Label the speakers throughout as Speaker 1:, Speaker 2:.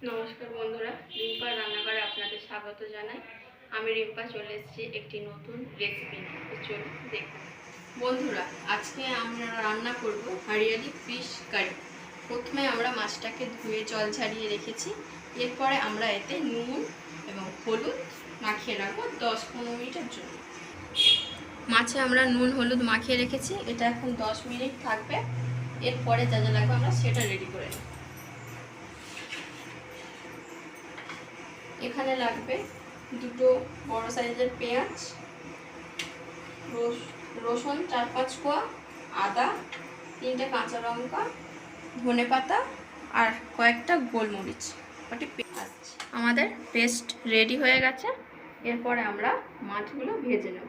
Speaker 1: নমস্কার বন্ধুরা, রিম্পার রান্নাঘরে আপনাদের স্বাগত জানাই। আমি রিম্পা চলে এসেছি একটি নতুন রেসিপি নিয়ে। চলুন দেখুন বন্ধুরা, আজকে আমরা রান্না করব হরিয়ালি ফিশ কারি। প্রথমে আমরা মাছটাকে ধুয়ে জল ঝারিয়ে রেখেছি। এরপরে আমরা এতে নুন এবং হলুদ মাখিয়ে রাখবো 10-15 মিনিটের জন্য। মাছে আমরা নুন হলুদ মাখিয়ে রেখেছি, এটা এখন 10 মিনিট থাকবে। এরপরে যা যা লাগবে আমরা সেটা রেডি করে নেব। এখানে লাগবে দুটো বড় সাইজের পেঁয়াজ, রসুন 4-5 কোয়া, আদা, 3টে কাঁচা লঙ্কা, ধনেপাতা আর কয়েকটা গোলমরিচ। আমাদের পেস্ট রেডি হয়ে গেছে। এরপরে আমরা মাছগুলো ভেজে নেব।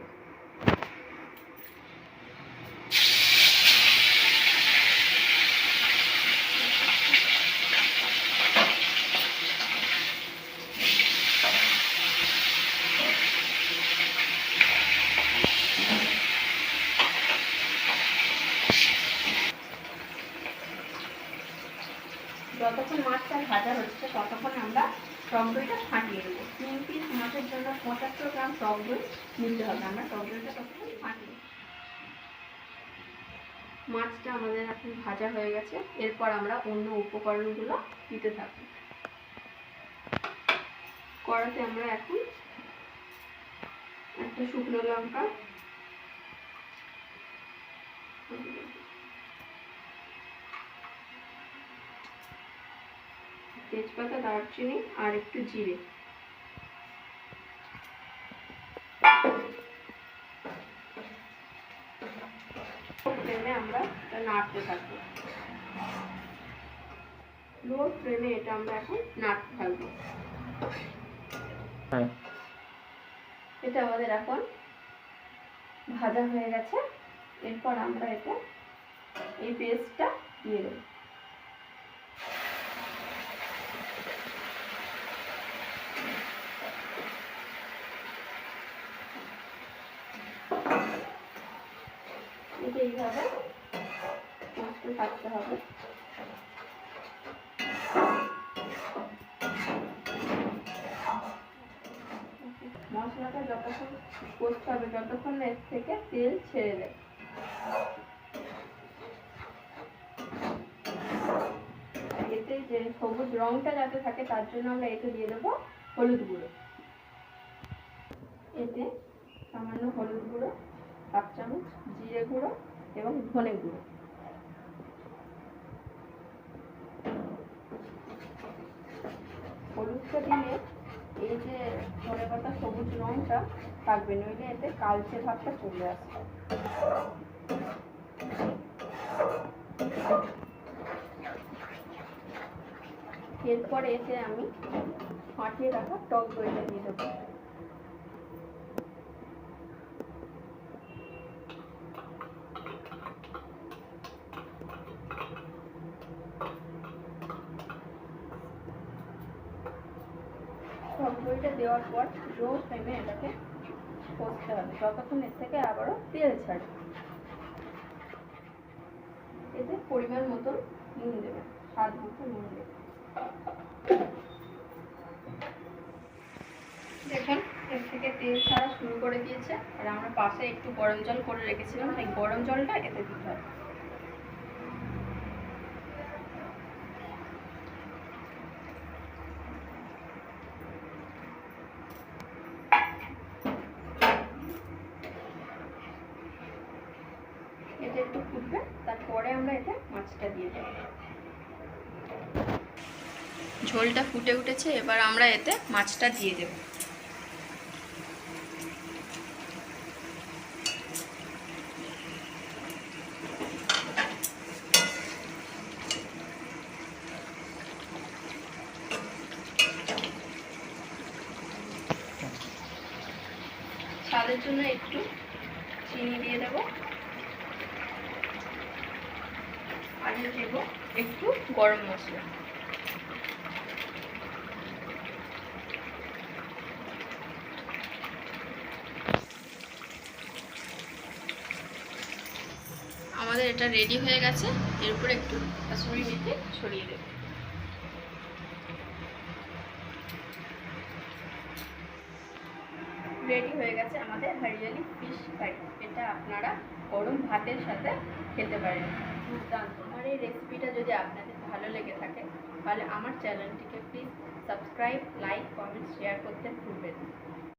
Speaker 1: যতক্ষণ মাছটা ভাজা হচ্ছে ততক্ষণ আমরা টক দইটা ফাটিয়ে দেবো। 3 পিস মাছের জন্য 75 গ্রাম টক দই নিতে হবে। আমরা টক দইটা ততক্ষণ ফাটিয়ে, মাছটা আমাদের এখন ভাজা হয়ে গেছে। এরপর আমরা অন্য উপকরণগুলো দিতে থাকবো। কড়াতে আমরা এখন একটা শুকনো লঙ্কা, তেজপাতা, দারচিনি আর একটু জিরে ফ্লেমে আমরা এটা নাড়তে থাকবো। লো ফ্লেমে এটা আমরা এখন নাড়তে থাকবো। এটা আমাদের এখন ভাজা হয়ে গেছে। এরপর আমরা এটা এই পেস্টটা দিয়ে দেবো। এটা এইভাবে কষতে থাকতে হবে। মশলাটা যতক্ষণ কষতে হবে যতক্ষণ এর থেকে তেল ছেড়ে দেয়। এতে যে সবুজ রংটা যাতে থাকে তার জন্য আমরা এতে দিয়ে দেবো হলুদ গুঁড়ো। এতে সামান্য হলুদ গুঁড়ো, 1 চামচ জিরে গুঁড়ো এবং ধনে গুঁড়ো। হলুদটা দিলে এই যে ধনেপাতা সবুজ রংটা থাকবে, নইলে এতে কালচে ভাবটা চলে আসবে। এরপরে এতে আমি ফাটিয়ে রাখা টক দইটা দিয়ে দেবো। টক দইটা দেওয়ার পর লো ফ্লেমে এটাকে কষতে হবে যতক্ষণ এর থেকে আবারও তেল ছাড়ে। এতে পরিমাণ মতো নুন দেবে, স্বাদ মতো নুন দেবে। দেখুন এর থেকে তেল ছাড়া শুরু করে দিয়েছে। আর আমরা পাশে একটু গরম জল করে রেখেছিলাম, সেই গরম জলটা এতে দিতে হবে। এটা একটু ফুটবে, তারপরে আমরা এতে মাছটা দিয়ে দেব। ঝোলটা ফুটে উঠেছে, এবার আমরা এতে মাছটা দিয়ে দেব। স্বাদের জন্য একটু চিনি দিয়ে দেব, আর দেব একটু গরম মশলা। আমাদের এটা রেডি হয়ে গেছে। এর উপরে একটু কাসুরি মেথি ছড়িয়ে দেব। রেডি হয়ে গেছে আমাদের হরিয়ালি ফিশ কারি। এটা আপনারা গরম ভাতের সাথে খেতে পারেন, দুর্দান্ত। আমার এই রেসিপিটা যদি আপনাদের ভালো লেগে থাকে তাহলে আমার চ্যানেলটিকে please subscribe, like, comment, share করতে ভুলবেন না।